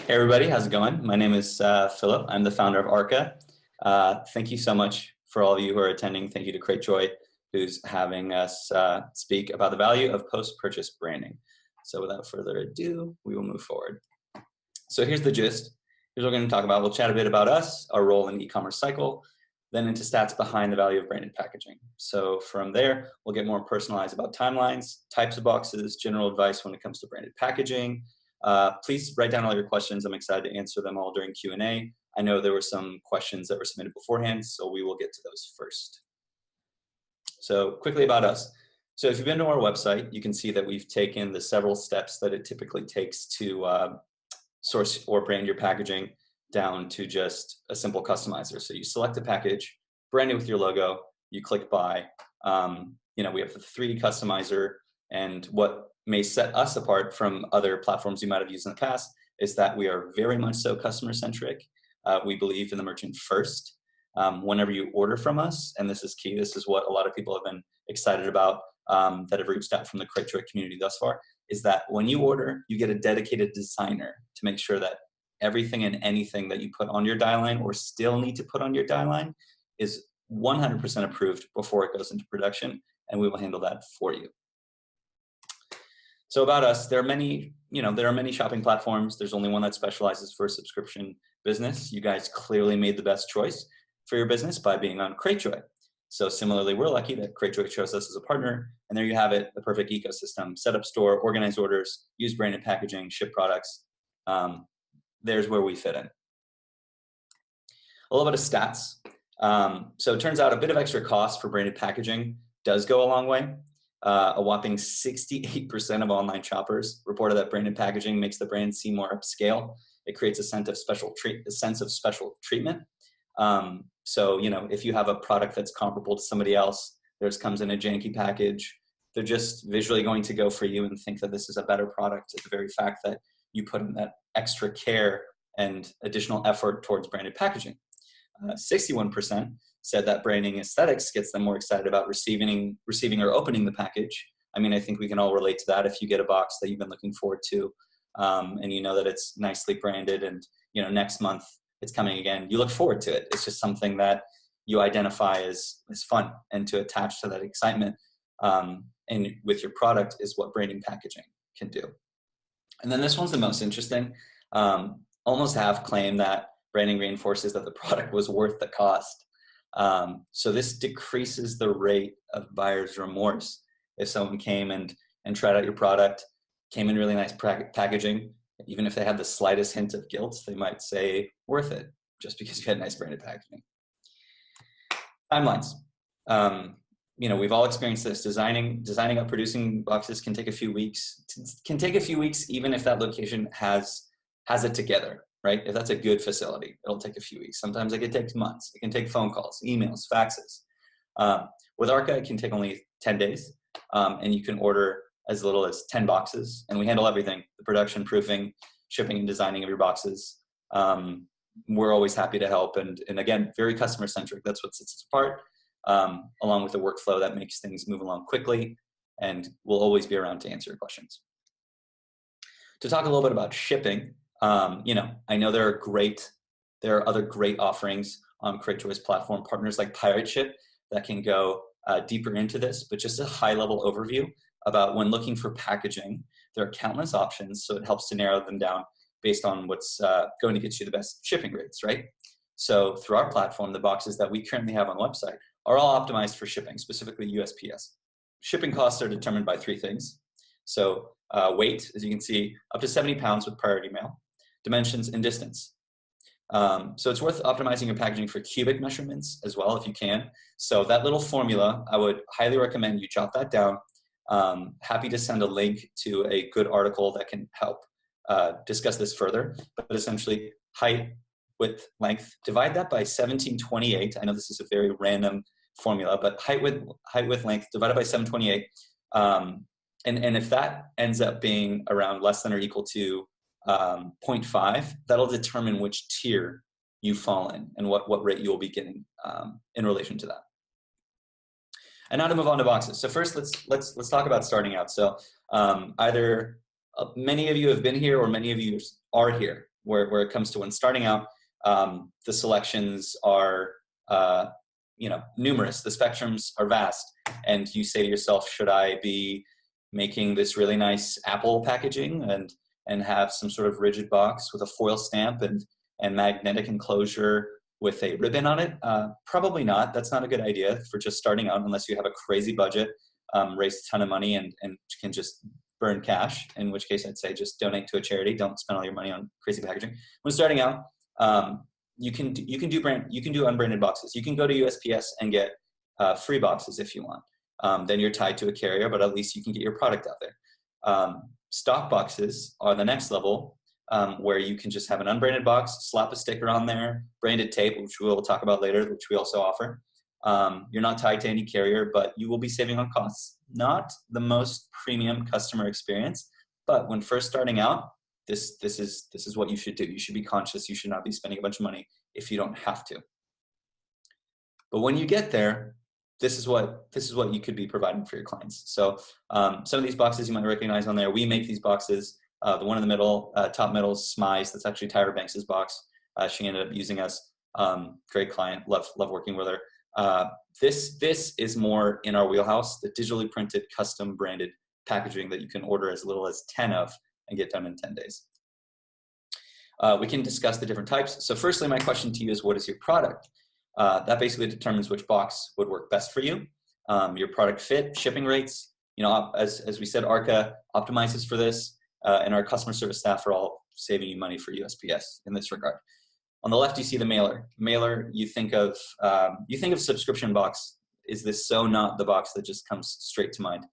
Hey everybody, how's it going? My name is Philip. I'm the founder of Arka. Thank you so much for all of you who are attending. Thank you to Cratejoy, who's having us speak about the value of post-purchase branding. So without further ado, we will move forward. So here's the gist. Here's what we're going to talk about. We'll chat a bit about us, our role in the e-commerce cycle, then into stats behind the value of branded packaging. So from there, we'll get more personalized about timelines, types of boxes, general advice when it comes to branded packaging. Please write down all your questions. I'm excited to answer them all during Q&A. I know there were some questions that were submitted beforehand, so we will get to those first. So quickly about us. So if you've been to our website, you can see that we've taken the several steps that it typically takes to source or brand your packaging down to just a simple customizer. So you select a package, brand it with your logo, you click buy. We have the 3D customizer, and what may set us apart from other platforms you might have used in the past is that we are very much so customer centric. We believe in the merchant first. Whenever you order from us, and this is key, this is what a lot of people have been excited about that have reached out from the Cratejoy community thus far, is that when you order, you get a dedicated designer to make sure that everything and anything that you put on your die line or still need to put on your die line is 100% approved before it goes into production, and we will handle that for you. So about us, there are many shopping platforms. There's only one that specializes for a subscription business. You guys clearly made the best choice for your business by being on Cratejoy. So similarly, we're lucky that Cratejoy chose us as a partner, and there you have it, the perfect ecosystem. Set up store, organize orders, use branded packaging, ship products. There's where we fit in. A little bit of stats. So it turns out a bit of extra cost for branded packaging does go a long way. A whopping 68% of online shoppers reported that branded packaging makes the brand seem more upscale. It creates a sense of special treatment. So, if you have a product that's comparable to somebody else, theirs comes in a janky package, they're just visually going to go for you and think that this is a better product at the very fact that you put in that extra care and additional effort towards branded packaging. 61% said that branding aesthetics gets them more excited about receiving or opening the package. I mean, I think we can all relate to that. If you get a box that you've been looking forward to, and you know that it's nicely branded, and next month it's coming again, you look forward to it. It's just something that you identify as fun, and to attach to that excitement and with your product is what branding packaging can do. And then this one's the most interesting. Almost half claim that branding reinforces that the product was worth the cost. So this decreases the rate of buyer's remorse. If someone came and tried out your product, came in really nice packaging, even if they had the slightest hint of guilt, they might say worth it just because you had nice branded packaging. Timelines. We've all experienced this. Designing up, producing boxes can take a few weeks. Even if that location has it together. Right? If that's a good facility, it'll take a few weeks. Sometimes it can take months. It can take phone calls, emails, faxes. With Arka, it can take only 10 days, and you can order as little as 10 boxes, and we handle everything, the production, proofing, shipping, and designing of your boxes. We're always happy to help, and again, very customer-centric. That's what sets us apart, along with the workflow that makes things move along quickly, and we'll always be around to answer your questions. To talk a little bit about shipping, I know there are other great offerings on Cratejoy's platform, partners like Pirate Ship that can go deeper into this, but just a high-level overview about when looking for packaging, there are countless options, so it helps to narrow them down based on what's going to get you the best shipping rates, right? So through our platform, the boxes that we currently have on the website are all optimized for shipping, specifically USPS. Shipping costs are determined by 3 things. So weight, as you can see, up to 70 pounds with priority mail. Dimensions and distance. So it's worth optimizing your packaging for cubic measurements as well if you can. So that little formula, I would highly recommend you jot that down. Happy to send a link to a good article that can help discuss this further. But essentially, height, width, length, divide that by 1728. I know this is a very random formula, but height, width, length, divided by 728. And if that ends up being around less than or equal to 0.5, that'll determine which tier you fall in and what rate you'll be getting in relation to that. And now to move on to boxes. So first, let's talk about starting out. So either many of you have been here or many of you are here. where it comes to when starting out, the selections are, numerous. The spectrums are vast. And you say to yourself, should I be making this really nice Apple packaging and have some sort of rigid box with a foil stamp and magnetic enclosure with a ribbon on it? Probably not. That's not a good idea for just starting out unless you have a crazy budget, raise a ton of money and can just burn cash, in which case I'd say just donate to a charity. Don't spend all your money on crazy packaging. When starting out, you can do unbranded boxes. You can go to USPS and get free boxes if you want. Then you're tied to a carrier, but at least you can get your product out there. Stock boxes are the next level, where you can just have an unbranded box, slap a sticker on there, branded tape, which we'll talk about later, which we also offer. You're not tied to any carrier, but you will be saving on costs. Not the most premium customer experience, but when first starting out, this is what you should do. You should be conscious. You should not be spending a bunch of money if you don't have to. But when you get there, this is what you could be providing for your clients. So some of these boxes you might recognize on there. We make these boxes. The one in the middle, top middle, is Smize. That's actually Tyra Banks's box. She ended up using us. Great client. Love working with her. This is more in our wheelhouse, the digitally printed, custom branded packaging that you can order as little as 10 of and get done in 10 days. We can discuss the different types. So firstly, my question to you is, what is your product? That basically determines which box would work best for you. Your product fit, shipping rates. As we said, Arka optimizes for this, and our customer service staff are all saving you money for USPS in this regard. On the left, you see the mailer. Mailer, you think of subscription box. Is this so not the box that just comes straight to mind?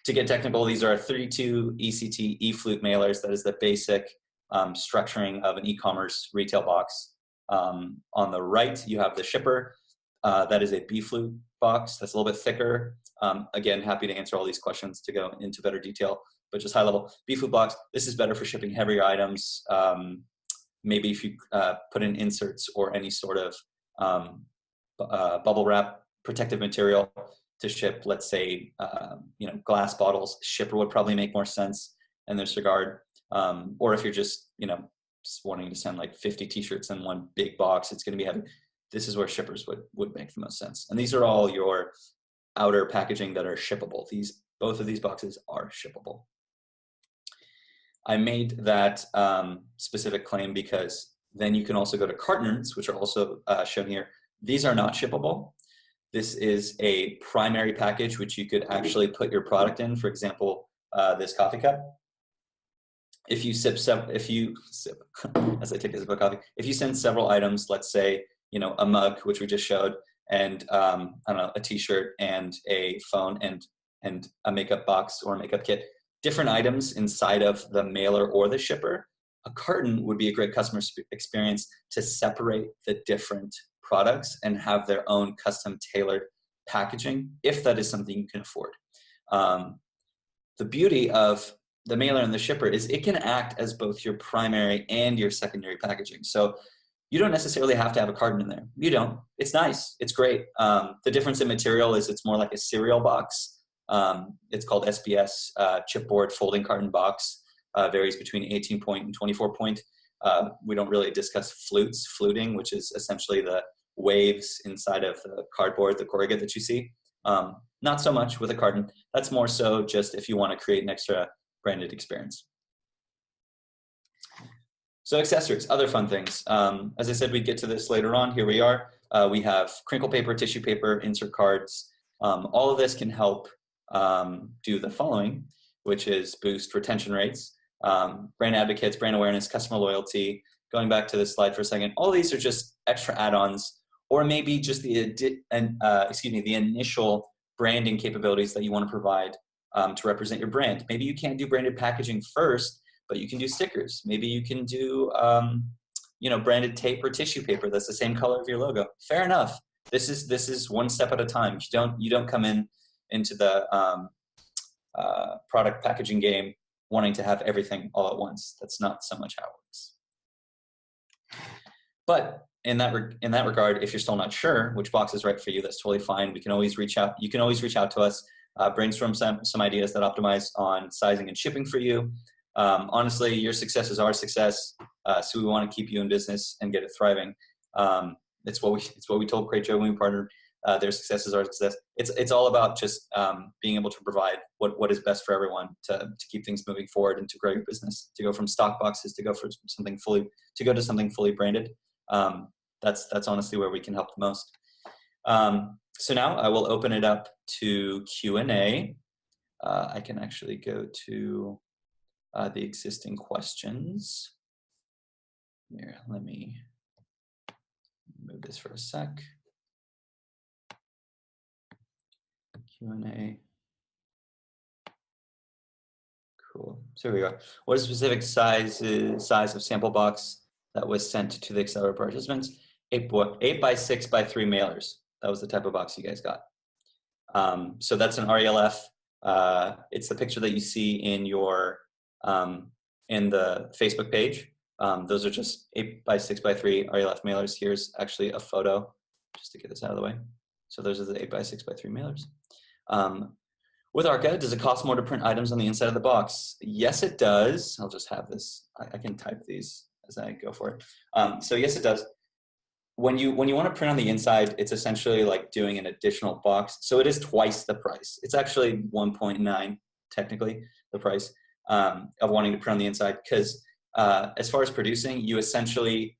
To get technical, these are 32 ECT eFlute mailers. That is the basic structuring of an e-commerce retail box. On the right, you have the shipper. That is a B-Flute box. That's a little bit thicker. Again, happy to answer all these questions to go into better detail, but just high level. B-Flute box, this is better for shipping heavier items. Maybe if you put in inserts or any sort of bubble wrap protective material to ship, let's say, glass bottles, shipper would probably make more sense in this regard. Or if you're just wanting to send like 50 t-shirts in one big box, it's going to be heavy. This is where shippers would make the most sense. And these are all your outer packaging that are shippable. Both of these boxes are shippable. I made that specific claim because then you can also go to cartons, which are also shown here. These are not shippable. This is a primary package, which you could actually put your product in. For example, this coffee cup. If you as I take a sip of coffee, if you send several items, let's say, a mug, which we just showed, and I don't know, a t-shirt and a phone and a makeup box or a makeup kit, different items inside of the mailer or the shipper, a carton would be a great customer experience to separate the different products and have their own custom tailored packaging, if that is something you can afford. The beauty of the mailer and the shipper is it can act as both your primary and your secondary packaging. So you don't necessarily have to have a carton in there. You don't. It's nice. It's great. The difference in material is it's more like a cereal box. It's called SBS, chipboard folding carton box. Varies between 18 point and 24 point. We don't really discuss fluting, which is essentially the waves inside of the cardboard, the corrugate that you see. Not so much with a carton. That's more so just if you want to create an extra branded experience. So accessories, other fun things. As I said, we'd get to this later on. Here we are. We have crinkle paper, tissue paper, insert cards. All of this can help do the following, which is boost retention rates, brand advocates, brand awareness, customer loyalty. Going back to this slide for a second, all these are just extra add-ons, or maybe just the initial branding capabilities that you want to provide to represent your brand. Maybe you can't do branded packaging first, but you can do stickers. Maybe you can do branded tape or tissue paper that's the same color of your logo. Fair enough. This is one step at a time. You don't come into the product packaging game wanting to have everything all at once. That's not so much how it works. But in that regard, if you're still not sure which box is right for you, that's totally fine. We can always reach out. You can always reach out to us, brainstorm some ideas that optimize on sizing and shipping for you. Honestly, your success is our success, so we want to keep you in business and get it thriving. It's what we told Cratejoy when we partnered. Their success is our success. It's all about just being able to provide what is best for everyone to keep things moving forward and to grow your business, to go from stock boxes to go to something fully branded. That's honestly where we can help the most. So now I will open it up to Q&A. I can actually go to the existing questions. Here, let me move this for a sec. Q&A. Cool. So here we go. What is the specific size of sample box that was sent to the Accelerator participants? 8 by 6 by 3 mailers. That was the type of box you guys got. So that's an RELF. It's the picture that you see in your in the Facebook page. Those are just 8 by 6 by 3 RELF mailers. Here's actually a photo, just to get this out of the way. So those are the 8 by 6 by 3 mailers. With Arka, does it cost more to print items on the inside of the box? Yes, it does. I'll just have this. I can type these as I go for it. So yes, it does. When you want to print on the inside, it's essentially like doing an additional box. So it is twice the price. It's actually 1.9 technically the price of wanting to print on the inside, because as far as producing, you essentially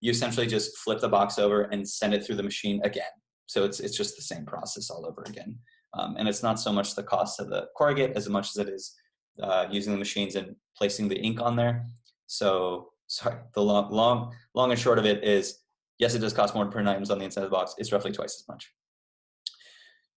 just flip the box over and send it through the machine again. So it's just the same process all over again. And it's not so much the cost of the corrugate as much as it is using the machines and placing the ink on there. So sorry, the long and short of it is, yes, it does cost more to print items on the inside of the box. It's roughly twice as much.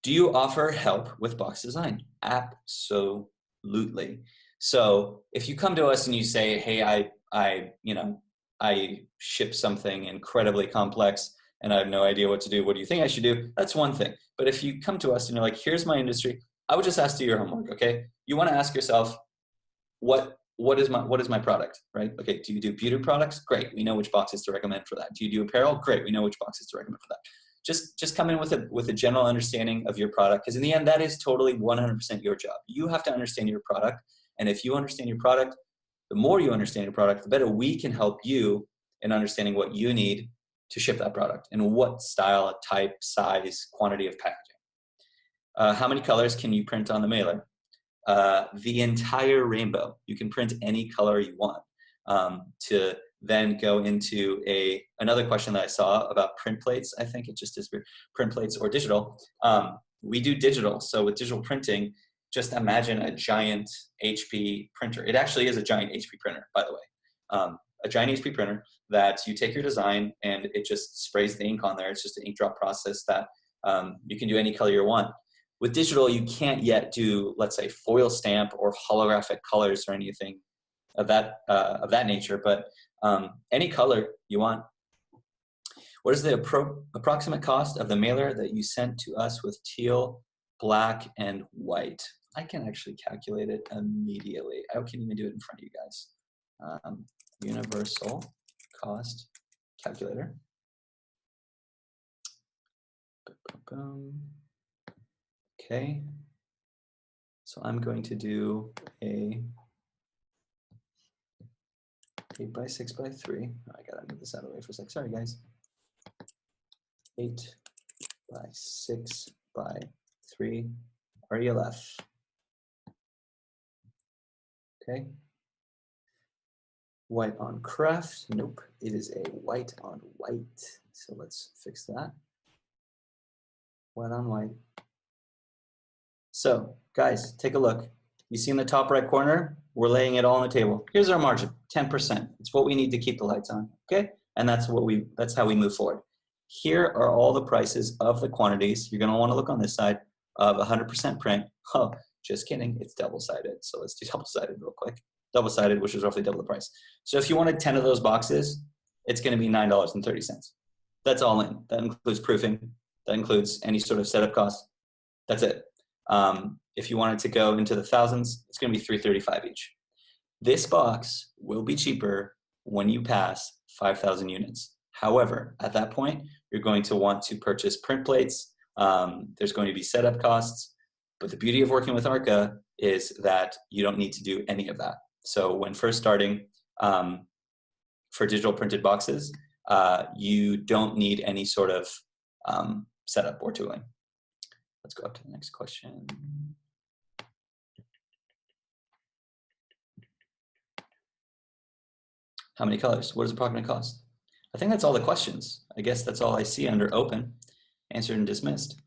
Do you offer help with box design? Absolutely. So if you come to us and you say, hey, I ship something incredibly complex and I have no idea what to do, what do you think I should do? That's one thing. But if you come to us and you're like, here's my industry, I would just ask you your homework, okay? You want to ask yourself, what is my product, right? Okay, do you do beauty products? Great, we know which boxes to recommend for that. Do you do apparel? Great, we know which boxes to recommend for that. Just come in with a general understanding of your product, because in the end, that is totally 100% your job. You have to understand your product, and if you understand your product, the more you understand your product, the better we can help you in understanding what you need to ship that product and what style, type, size, quantity of packaging. How many colors can you print on the mailer? The entire rainbow. You can print any color you want. To then go into another question that I saw about print plates. I think it just is print plates or digital. We do digital. So with digital printing, just imagine a giant HP printer. It actually is a giant HP printer, by the way. A giant HP printer that you take your design and it just sprays the ink on there. It's just an ink drop process that you can do any color you want. With digital, you can't yet do, let's say, foil stamp or holographic colors or anything of that nature, but any color you want. What is the approximate cost of the mailer that you sent to us with teal, black, and white? I can actually calculate it immediately. I can even do it in front of you guys. Universal cost calculator. Boom. Okay, so I'm going to do a 8 by 6 by 3. I gotta move this out of the way for a sec. Sorry, guys. 8 by 6 by 3 RELF. Okay. White on craft. Nope, it is a white on white. So let's fix that. White on white. So guys, take a look. You see in the top right corner, we're laying it all on the table. Here's our margin, 10%. It's what we need to keep the lights on, okay? And that's how we move forward. Here are all the prices of the quantities. You're gonna wanna look on this side of 100% print. Oh, just kidding, it's double-sided. So let's do double-sided real quick. Double-sided, which is roughly double the price. So if you wanted 10 of those boxes, it's gonna be $9.30. That's all in. That includes proofing. That includes any sort of setup cost. That's it. If you wanted to go into the thousands, it's going to be $335 each. This box will be cheaper when you pass 5,000 units. However, at that point, you're going to want to purchase print plates. There's going to be setup costs. But the beauty of working with Arka is that you don't need to do any of that. So when first starting for digital printed boxes, you don't need any sort of setup or tooling. Let's go up to the next question. How many colors? What does the product gonna cost? I think that's all the questions. I guess that's all I see under open, answered and dismissed.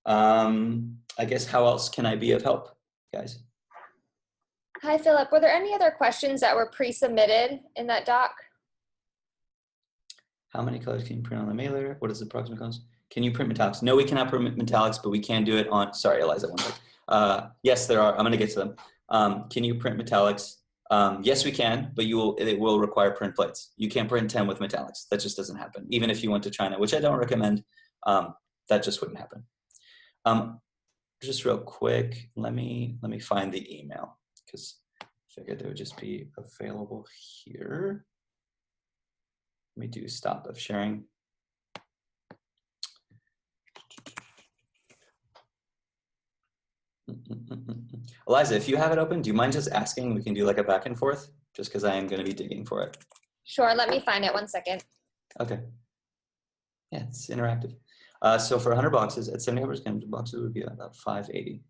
I guess how else can I be of help, guys? Hi, Philip. Were there any other questions that were pre-submitted in that doc? How many colors can you print on the mailer? What is the approximate cost? Can you print metallics? No, we cannot print metallics, but we can do it on, sorry, Eliza, one sec. Yes, there are, I'm gonna get to them. Can you print metallics? Yes, we can, but it will require print plates. You can't print 10 with metallics. That just doesn't happen. Even if you went to China, which I don't recommend, that just wouldn't happen. Just real quick, let me find the email because I figured they would just be available here. Let me do stop of sharing. Eliza, if you have it open, do you mind just asking? We can do like a back and forth, just because I am going to be digging for it. Sure, let me find it 1 second. Okay. Yeah, it's interactive. So for 100 boxes, at 75% boxes would be about 580.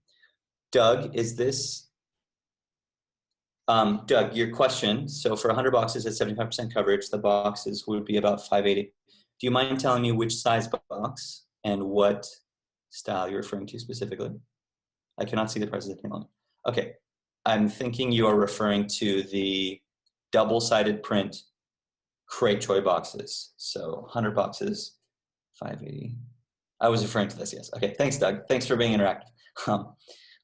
Doug, is this, Doug, your question, so for 100 boxes at 75% coverage, the boxes would be about 580. Do you mind telling me which size box and what style you're referring to specifically? I cannot see the prices at the moment. Okay, I'm thinking you are referring to the double-sided print Cratejoy boxes. So 100 boxes, 580. I was referring to this, yes. Okay, thanks, Doug. Thanks for being interactive.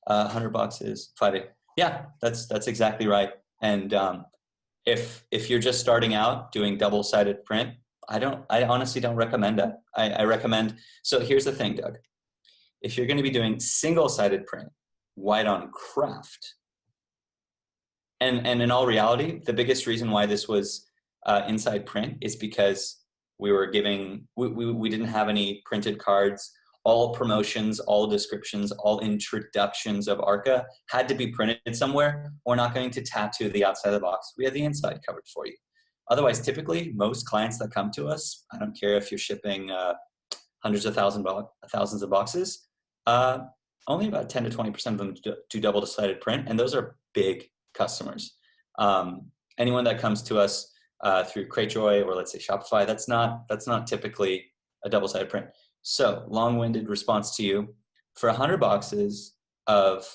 100 boxes, 580. Yeah, that's exactly right. And if you're just starting out doing double-sided print, I honestly don't recommend that. I recommend, so here's the thing, Doug. If you're going to be doing single-sided print, white on craft, and in all reality, the biggest reason why this was inside print is because we were giving, we didn't have any printed cards. All promotions, all descriptions, all introductions of Arka had to be printed somewhere. We're not going to tattoo the outside of the box. We have the inside covered for you. Otherwise, typically, most clients that come to us, I don't care if you're shipping hundreds of thousands of boxes, only about 10 to 20% of them do double-sided print, and those are big customers. Anyone that comes to us through Cratejoy or let's say Shopify, that's not typically a double-sided print. So, long-winded response to you. For 100 boxes of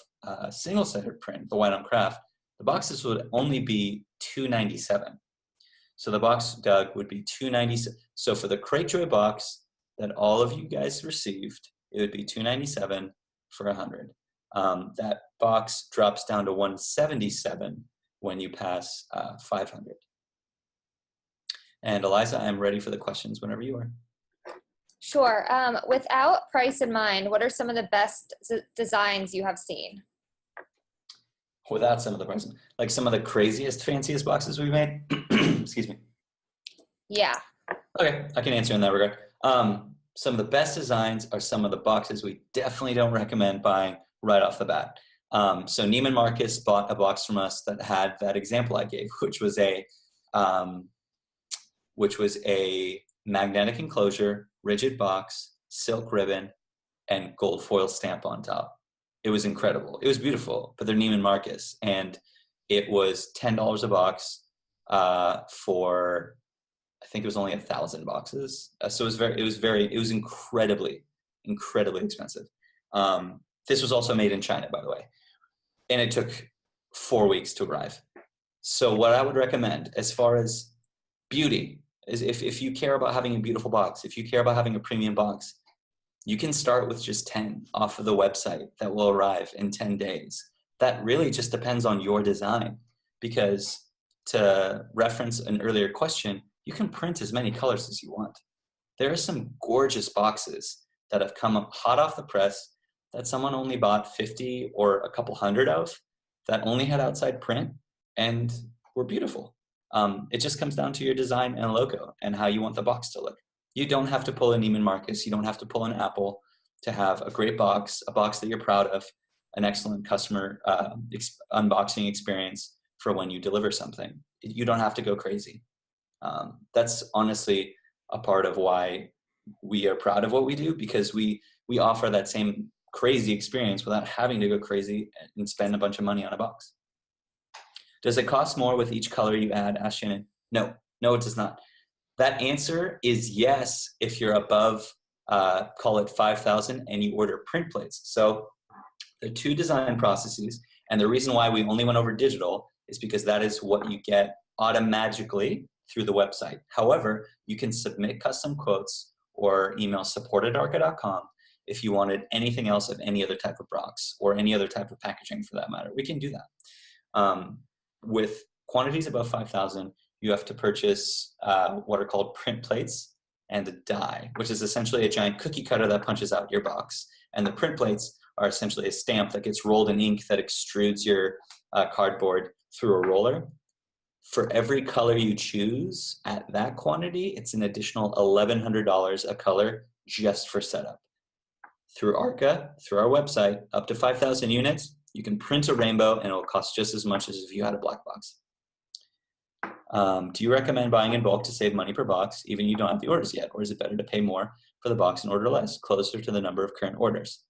single-sided print, the white on craft, the boxes would only be $297. So the box, Doug, would be $297. So for the Cratejoy box that all of you guys received, it would be $297 for 100. That box drops down to $177 when you pass 500. And Eliza, I'm ready for the questions whenever you are. Sure. Without price in mind, what are some of the best designs you have seen? Without some of the price, like some of the craziest, fanciest boxes we've made? Excuse me. Yeah. Okay, I can answer in that regard. Some of the best designs are some of the boxes we definitely don't recommend buying right off the bat. So Neiman Marcus bought a box from us that had that example I gave, which was a magnetic enclosure, rigid box, silk ribbon, and gold foil stamp on top. It was incredible. It was beautiful, but they're Neiman Marcus, and it was $10 a box for, I think it was only 1,000 boxes. So it was incredibly expensive. This was also made in China, by the way, and it took 4 weeks to arrive. So what I would recommend as far as beauty is if you care about having a beautiful box, if you care about having a premium box, you can start with just 10 off of the website that will arrive in 10 days. That really just depends on your design, because to reference an earlier question, you can print as many colors as you want. There are some gorgeous boxes that have come up hot off the press that someone only bought 50 or a couple hundred of, that only had outside print and were beautiful. It just comes down to your design and logo and how you want the box to look. You don't have to pull a Neiman Marcus. You don't have to pull an Apple to have a great box, a box that you're proud of, an excellent customer unboxing experience for when you deliver something. You don't have to go crazy. That's honestly a part of why we are proud of what we do, because we offer that same crazy experience without having to go crazy and spend a bunch of money on a box. Does it cost more with each color you add? Asked Shannon. No, it does not. That answer is yes if you're above, call it 5,000, and you order print plates. So there are two design processes, and the reason why we only went over digital is because that is what you get automatically through the website. However, you can submit custom quotes or email support@arka.com if you wanted anything else of any other type of box or any other type of packaging for that matter. We can do that. With quantities above 5,000, you have to purchase what are called print plates and a die, which is essentially a giant cookie cutter that punches out your box. And the print plates are essentially a stamp that gets rolled in ink that extrudes your cardboard through a roller. For every color you choose at that quantity, it's an additional $1,100 a color just for setup. Through Arka, through our website, up to 5,000 units, you can print a rainbow and it will cost just as much as if you had a black box. Do you recommend buying in bulk to save money per box, even if you don't have the orders yet? Or is it better to pay more for the box and order less, closer to the number of current orders?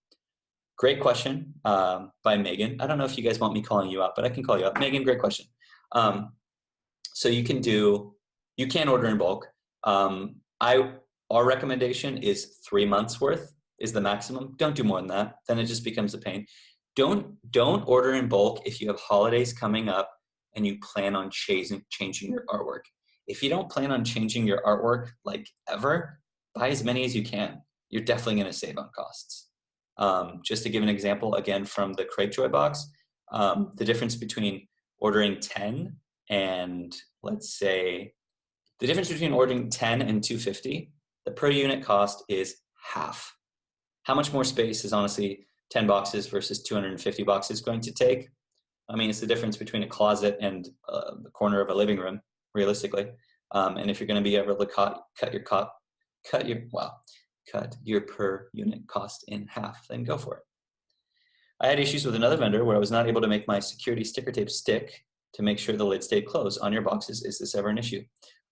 Great question by Megan. I don't know if you guys want me calling you out, but I can call you out. Megan, great question. So you can order in bulk. Our recommendation is 3 months worth is the maximum. Don't do more than that. Then it just becomes a pain. Don't order in bulk if you have holidays coming up and you plan on changing your artwork. If you don't plan on changing your artwork like ever, buy as many as you can. You're definitely going to save on costs. Just to give an example, again, from the Cratejoy box, the difference between ordering 10 and, let's say, the difference between ordering 10 and 250, the per unit cost is half. How much more space is honestly 10 boxes versus 250 boxes going to take? I mean, it's the difference between a closet and the corner of a living room, realistically. And if you're going to be able to cut your per unit cost in half, then go for it. I had issues with another vendor where I was not able to make my security sticker tape stick to make sure the lid stayed closed on your boxes. Is this ever an issue?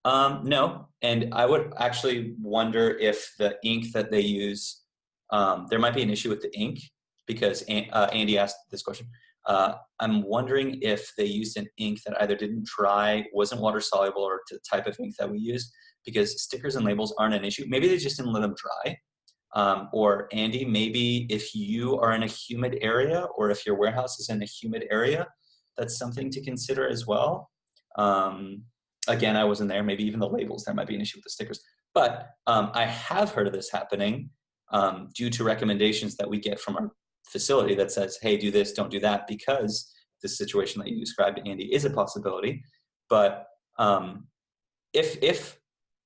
No, and I would actually wonder if the ink that they use, there might be an issue with the ink, because Andy asked this question. I'm wondering if they used an ink that either didn't dry, wasn't water soluble, or the type of ink that we use, because stickers and labels aren't an issue. Maybe they just didn't let them dry. Or Andy, maybe if you are in a humid area, or if your warehouse is in a humid area, that's something to consider as well. Again, I wasn't there. Maybe even the labels, there might be an issue with the stickers. But I have heard of this happening due to recommendations that we get from our facility that says, hey, do this, don't do that, because this situation that you described, Andy, is a possibility. But if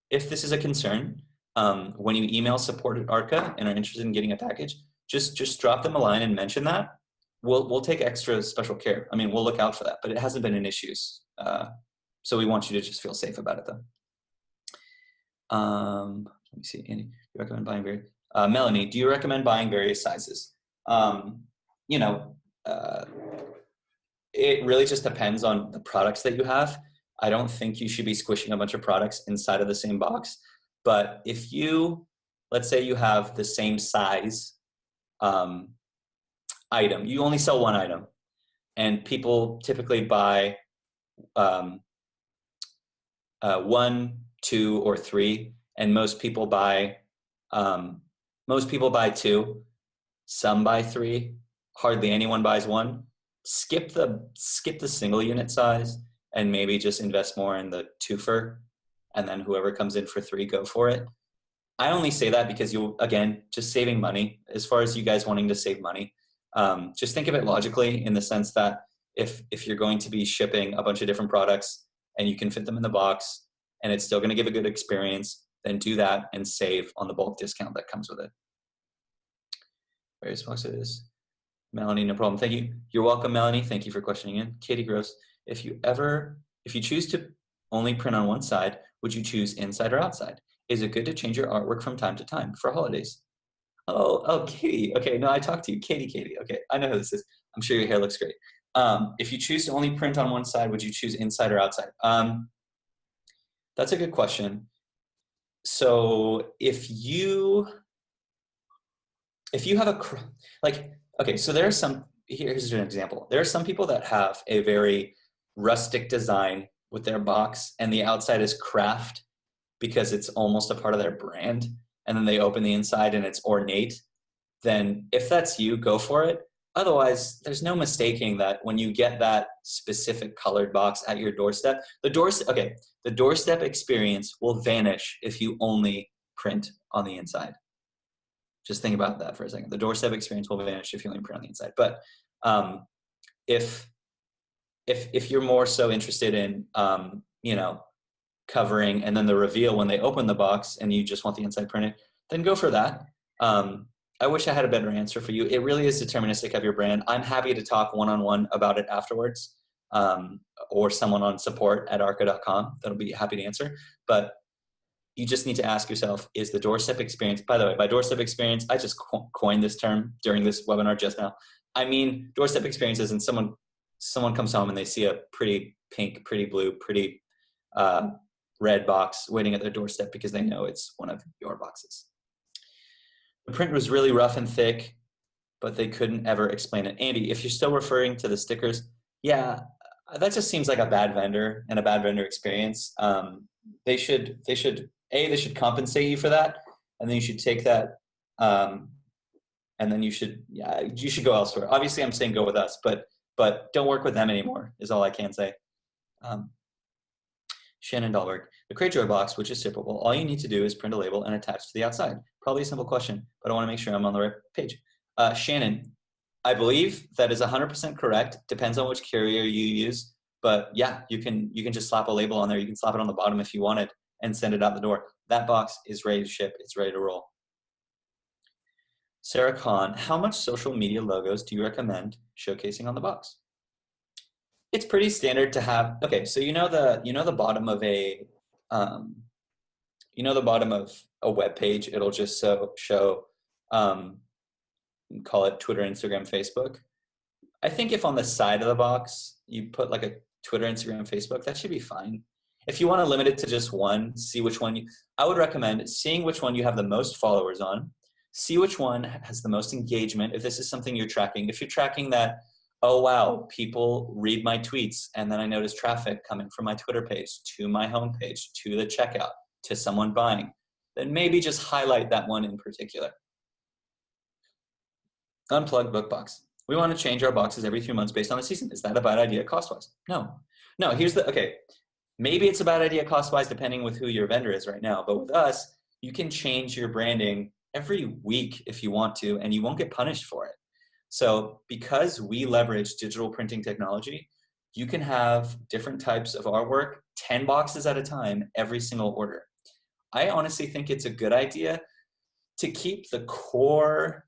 this is a concern, when you email support at Arka and are interested in getting a package, just drop them a line and mention that. We'll take extra special care. I mean, we'll look out for that, but it hasn't been an issue. So we want you to just feel safe about it, though. Let me see, Andy, you recommend buying Melanie, do you recommend buying various sizes? It really just depends on the products that you have. I don't think you should be squishing a bunch of products inside of the same box. But if you, let's say you have the same size item, you only sell one item, and people typically buy 1, 2, or 3, and most people buy 2. Some buy 3. Hardly anyone buys 1. Skip the single unit size and maybe just invest more in the twofer, and then whoever comes in for 3, go for it. I only say that because again, just saving money. As far as you guys wanting to save money, just think of it logically, in the sense that if you're going to be shipping a bunch of different products and you can fit them in the box and it's still going to give a good experience, then do that and save on the bulk discount that comes with it. Various boxes. Melanie, no problem. Thank you. You're welcome, Melanie. Thank you for questioning in. Katie Gross, if you choose to only print on one side, would you choose inside or outside? Is it good to change your artwork from time to time for holidays? Oh, Katie. Okay, no, I talked to you. Katie. Okay, I know who this is. I'm sure your hair looks great. If you choose to only print on one side, would you choose inside or outside? That's a good question. So if you have okay, so there are some, here's an example. There are some people that have a very rustic design with their box and the outside is craft because it's almost a part of their brand. And then they open the inside and it's ornate. Then if that's you, go for it. Otherwise, there's no mistaking that when you get that specific colored box at your doorstep, the doorstep experience will vanish if you only print on the inside. Just think about that for a second. The doorstep experience will vanish if you only print on the inside. But if you're more so interested in covering and then the reveal when they open the box and you just want the inside printed, then go for that. I wish I had a better answer for you. It really is deterministic of your brand. I'm happy to talk one-on-one about it afterwards, or someone on support at arka.com that'll be happy to answer. But you just need to ask yourself, is the doorstep experience, by the way, by doorstep experience, I just coined this term during this webinar just now. I mean, doorstep experience isn't someone comes home and they see a pretty pink, pretty blue, pretty red box waiting at their doorstep because they know it's one of your boxes. The print was really rough and thick, but they couldn't ever explain it. Andy, if you're still referring to the stickers, yeah, that just seems like a bad vendor and a bad vendor experience. They should compensate you for that, and then you should take that, and then you should go elsewhere. Obviously, I'm saying go with us, but don't work with them anymore is all I can say. Shannon Dahlberg, the Cratejoy box, which is shippable, all you need to do is print a label and attach to the outside. Probably a simple question, but I want to make sure I'm on the right page. Shannon, I believe that is 100% correct. Depends on which carrier you use, but yeah, you can just slap a label on there. You can slap it on the bottom if you wanted and send it out the door. That box is ready to ship. It's ready to roll. Sarah Khan, how much social media logos do you recommend showcasing on the box? It's pretty standard to have. Okay, so you know the bottom of a web page. It'll just show call it Twitter, Instagram, Facebook. I think if on the side of the box you put like a Twitter, Instagram, Facebook, that should be fine. If you want to limit it to just one, see which one I would recommend seeing which one you have the most followers on. See which one has the most engagement. If this is something you're tracking, if you're tracking that, oh wow, people read my tweets and then I notice traffic coming from my Twitter page to my homepage, to the checkout, to someone buying, then maybe just highlight that one in particular. Unplugged book box. We want to change our boxes every 3 months based on the season. Is that a bad idea cost-wise? No. Maybe it's a bad idea cost-wise depending with who your vendor is right now, but with us, you can change your branding every week if you want to, and you won't get punished for it. So because we leverage digital printing technology, you can have different types of artwork, 10 boxes at a time, every single order. I honestly think it's a good idea to keep the core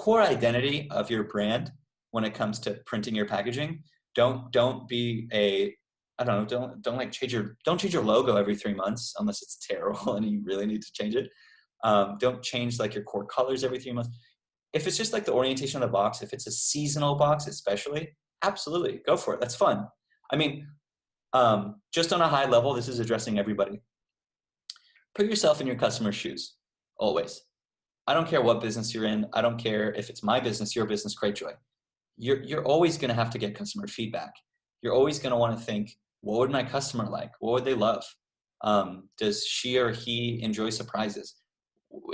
identity of your brand when it comes to printing your packaging. Don't change your logo every 3 months unless it's terrible and you really need to change it. Don't change like your core colors every 3 months. If it's just like the orientation of the box, if it's a seasonal box especially, absolutely, go for it. That's fun. I mean, just on a high level, this is addressing everybody. Put yourself in your customer's shoes, always. I don't care what business you're in. I don't care if it's my business, your business, Cratejoy. You're always going to have to get customer feedback. You're always going to want to think, what would my customer like? What would they love? Does she or he enjoy surprises?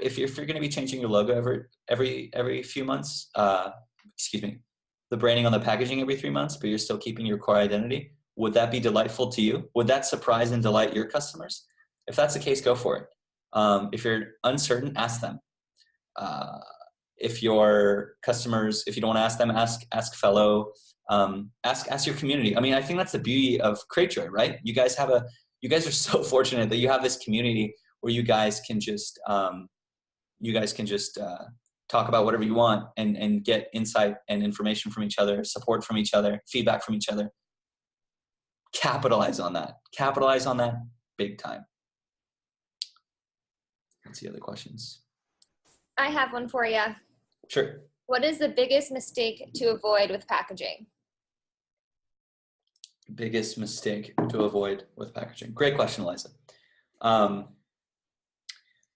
If you're going to be changing your logo every few months, the branding on the packaging every 3 months, but you're still keeping your core identity, would that be delightful to you? Would that surprise and delight your customers? If that's the case, go for it. If you're uncertain, ask them. If your customers, if you don't want to ask them, ask fellow, ask your community. I mean, I think that's the beauty of Cratejoy, right? You guys are so fortunate that you have this community where you guys can just talk about whatever you want and get insight and information from each other, support from each other, feedback from each other. Capitalize on that big time. Let's see other questions. I have one for you. Sure. What is the biggest mistake to avoid with packaging? Biggest mistake to avoid with packaging. Great question, Eliza. Um,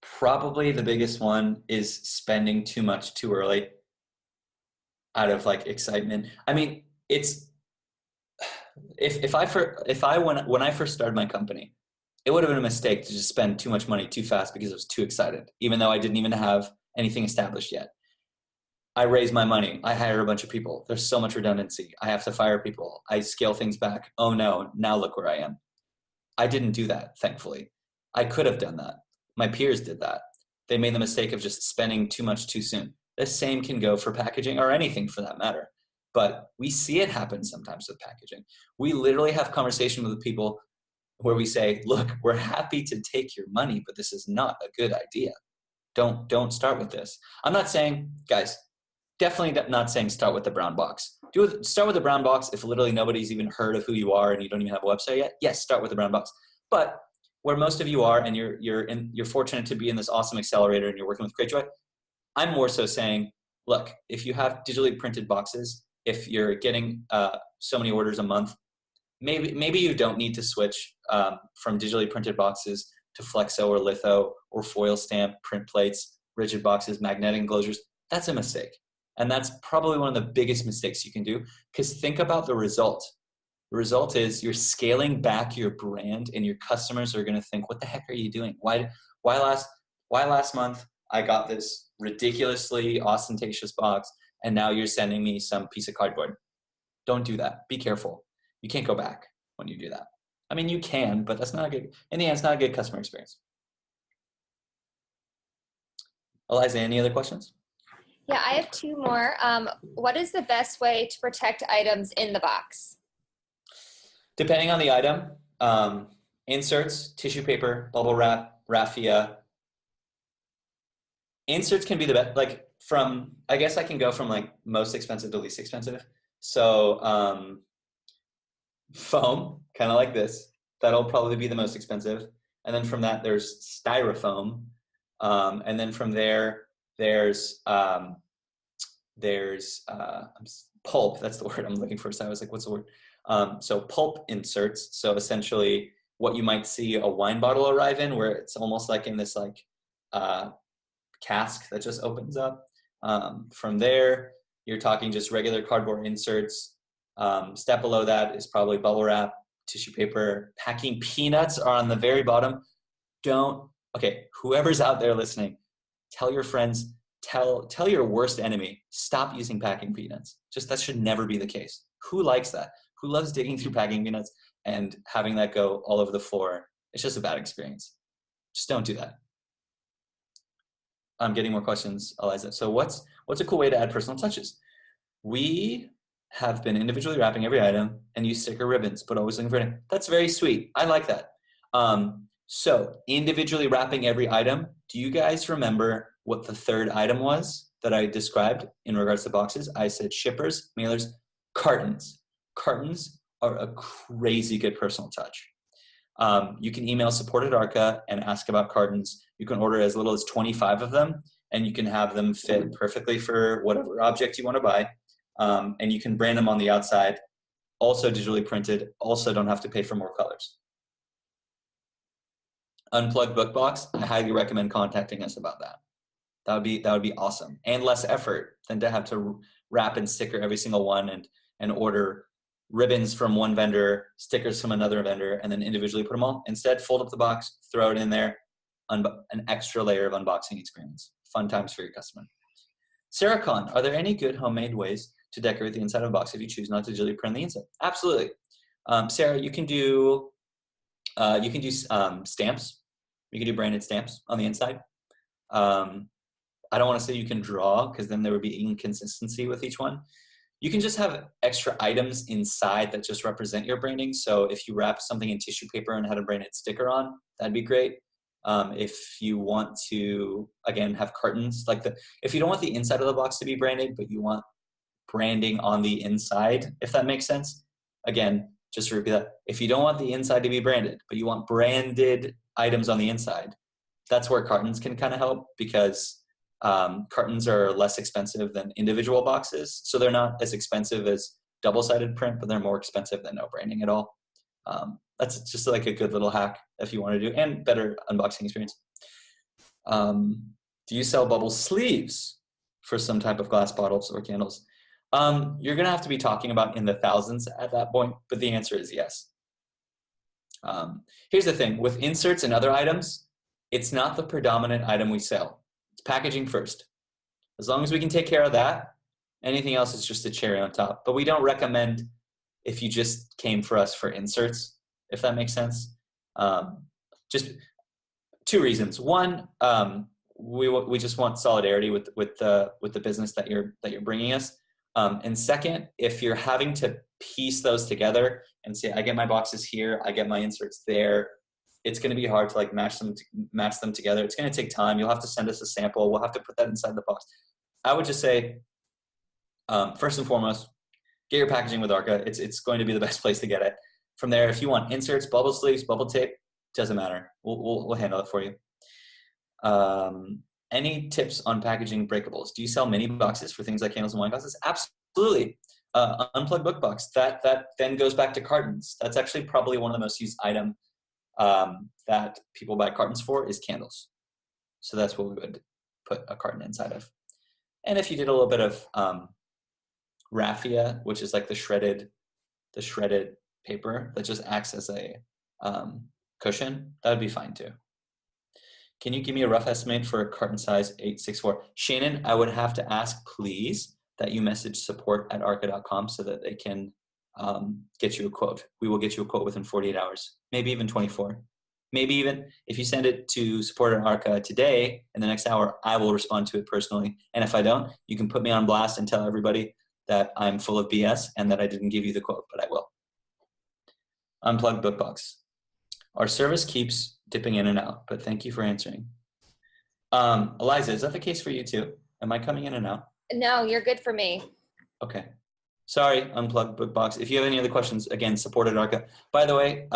Probably the biggest one is spending too much too early out of like excitement. I mean, it's when I first started my company, it would have been a mistake to just spend too much money too fast because I was too excited, even though I didn't even have anything established yet. I raise my money. I hire a bunch of people. There's so much redundancy. I have to fire people. I scale things back. Oh no, now look where I am. I didn't do that, thankfully. I could have done that. My peers did that. They made the mistake of just spending too much too soon. The same can go for packaging or anything for that matter. But we see it happen sometimes with packaging. We literally have conversations with people where we say, look, we're happy to take your money, but this is not a good idea. Don't start with this. I'm not saying, guys, definitely not saying start with the brown box. Start with the brown box if literally nobody's even heard of who you are and you don't even have a website yet. Yes, start with the brown box. But where most of you are, and you're fortunate to be in this awesome accelerator and you're working with Cratejoy, I'm more so saying, look, if you have digitally printed boxes, if you're getting so many orders a month, maybe you don't need to switch from digitally printed boxes to flexo or litho or foil stamp, print plates, rigid boxes, magnetic enclosures. That's a mistake. And that's probably one of the biggest mistakes you can do, because think about the result. The result is you're scaling back your brand and your customers are going to think, what the heck are you doing? Why last month I got this ridiculously ostentatious box and now you're sending me some piece of cardboard? Don't do that. Be careful. You can't go back when you do that. I mean, you can, but that's not a good, in the end, it's not a good customer experience. Eliza, any other questions? Yeah, I have two more. What is the best way to protect items in the box? Depending on the item, inserts, tissue paper, bubble wrap, raffia. Inserts can be the best, like I guess I can go from like most expensive to least expensive. So foam, kind of like this, that'll probably be the most expensive. And then from that, there's styrofoam. And then from there's pulp. That's the word I'm looking for. So I was like, what's the word? So pulp inserts. So essentially what you might see a wine bottle arrive in, where it's almost like in this like cask that just opens up. From there, you're talking just regular cardboard inserts. Step below that is probably bubble wrap, tissue paper. Packing peanuts are on the very bottom. Okay, whoever's out there listening, tell your friends, tell your worst enemy, stop using packing peanuts. Just that should never be the case. Who likes that? Who loves digging through packing peanuts and having that go all over the floor? It's just a bad experience. Just don't do that. I'm getting more questions, Eliza. So what's a cool way to add personal touches? We have been individually wrapping every item and use sticker ribbons, but always looking for it. That's very sweet. I like that. So individually wrapping every item. Do you guys remember what the third item was that I described in regards to boxes? I said shippers, mailers, cartons. Cartons are a crazy good personal touch. You can email support at Arka and ask about cartons. You can order as little as 25 of them, and you can have them fit perfectly for whatever object you want to buy. And you can brand them on the outside. Also digitally printed. Also don't have to pay for more colors. Unplugged book box. I highly recommend contacting us about that. That would be awesome, and less effort than to have to wrap and sticker every single one and order ribbons from one vendor, stickers from another vendor, and then individually put them all. Instead, fold up the box, throw it in there, an extra layer of unboxing experience. Fun times for your customer. Sarah Khan, are there any good homemade ways to decorate the inside of a box if you choose not to digitally print the inside? Absolutely. Sarah, you can do stamps. You can do branded stamps on the inside. I don't want to say you can draw, because then there would be inconsistency with each one. You can just have extra items inside that just represent your branding. So if you wrap something in tissue paper and had a branded sticker on, that'd be great. If you want to, again, have cartons, if you don't want the inside of the box to be branded, but you want branding on the inside, if that makes sense. Again, just to repeat that, if you don't want the inside to be branded, but you want branded items on the inside, that's where cartons can kind of help, because Cartons are less expensive than individual boxes. So they're not as expensive as double-sided print, but they're more expensive than no branding at all. That's just like a good little hack if you want to do, and better unboxing experience. Do you sell bubble sleeves for some type of glass bottles or candles? You're going to have to be talking about in the thousands at that point, but the answer is yes. Here's the thing, with inserts and other items, it's not the predominant item we sell. It's packaging first. As long as we can take care of that, anything else is just a cherry on top. But we don't recommend if you just came for us for inserts, if that makes sense. Just two reasons. One, we just want solidarity with the business that you're bringing us. And second, if you're having to piece those together and say, I get my boxes here, I get my inserts there, it's going to be hard to like match them together. It's going to take time. You'll have to send us a sample. We'll have to put that inside the box. I would just say, first and foremost, get your packaging with Arka. It's going to be the best place to get it. From there, if you want inserts, bubble sleeves, bubble tape, doesn't matter. We'll handle it for you. Any tips on packaging breakables? Do you sell mini boxes for things like candles and wine glasses? Absolutely. Unplugged book box. That then goes back to cartons. That's actually probably one of the most used item that people buy cartons for is candles. So that's what we would put a carton inside of. And if you did a little bit of raffia, which is like the shredded paper that just acts as a cushion, that would be fine too. Can you give me a rough estimate for a carton size 864? Shannon, I would have to ask, please, that you message support@arka.com so that they can get you a quote. We will get you a quote within 48 hours, maybe even 24. Maybe even if you send it to support@arka today, in the next hour, I will respond to it personally. And if I don't, you can put me on blast and tell everybody that I'm full of BS and that I didn't give you the quote, but I will. Unplugged book box. Our service keeps dipping in and out, but thank you for answering. Eliza, is that the case for you too? Am I coming in and out? No, you're good for me. Okay. Sorry, unplugged book box. If you have any other questions, again, support@Arka. By the way,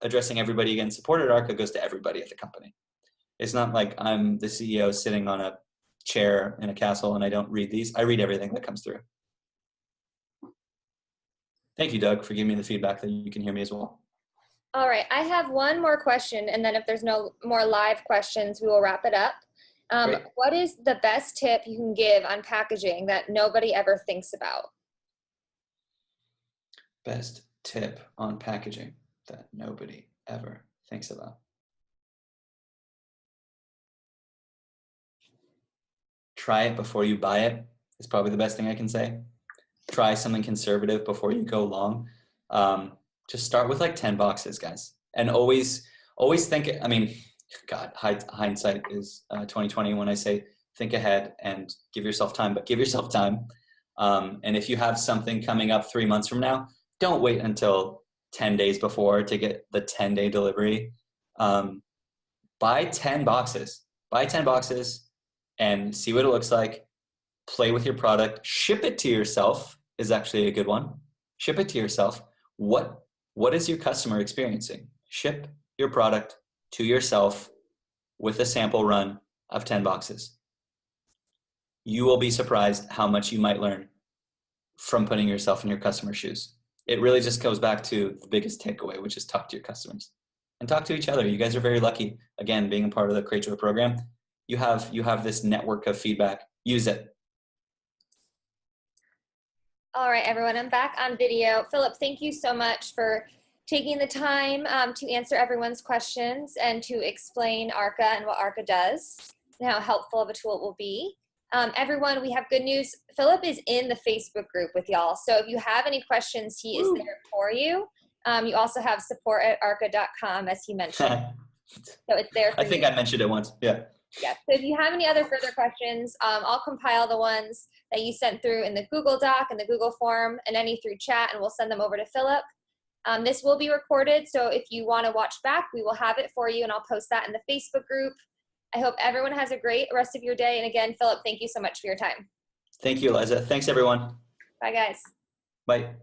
addressing everybody again, support@Arka goes to everybody at the company. It's not like I'm the CEO sitting on a chair in a castle and I don't read these. I read everything that comes through. Thank you, Doug, for giving me the feedback that you can hear me as well. All right, I have one more question, and then if there's no more live questions, we will wrap it up. What is the best tip you can give on packaging that nobody ever thinks about? Best tip on packaging that nobody ever thinks about. Try it before you buy it. It's probably the best thing I can say. Try something conservative before you go long. Just start with like 10 boxes, guys. And always think, I mean, God, hindsight is 2020 when I say think ahead and give yourself time, but give yourself time. And if you have something coming up 3 months from now, don't wait until 10 days before to get the 10-day delivery. Buy 10 boxes. Buy 10 boxes and see what it looks like. Play with your product. Ship it to yourself is actually a good one. Ship it to yourself. What is your customer experiencing? Ship your product to yourself with a sample run of 10 boxes. You will be surprised how much you might learn from putting yourself in your customer's shoes. It really just goes back to the biggest takeaway, which is talk to your customers and talk to each other. You guys are very lucky, again, being a part of the Cratejoy program. You have this network of feedback. Use it. All right, everyone, I'm back on video. Philip, thank you so much for taking the time to answer everyone's questions and to explain Arka and what Arka does and how helpful of a tool it will be. Everyone, we have good news. Philip is in the Facebook group with y'all. So if you have any questions, he is there for you. You also have support@arka.com, as he mentioned. So it's there for you. I think I mentioned it once. Yeah. Yeah. So if you have any other further questions, I'll compile the ones that you sent through in the Google Doc and the Google form and any through chat, and we'll send them over to Philip. This will be recorded, so if you want to watch back, we will have it for you, and I'll post that in the Facebook group. I hope everyone has a great rest of your day. And again, Philip, thank you so much for your time. Thank you, Eliza. Thanks, everyone. Bye, guys. Bye.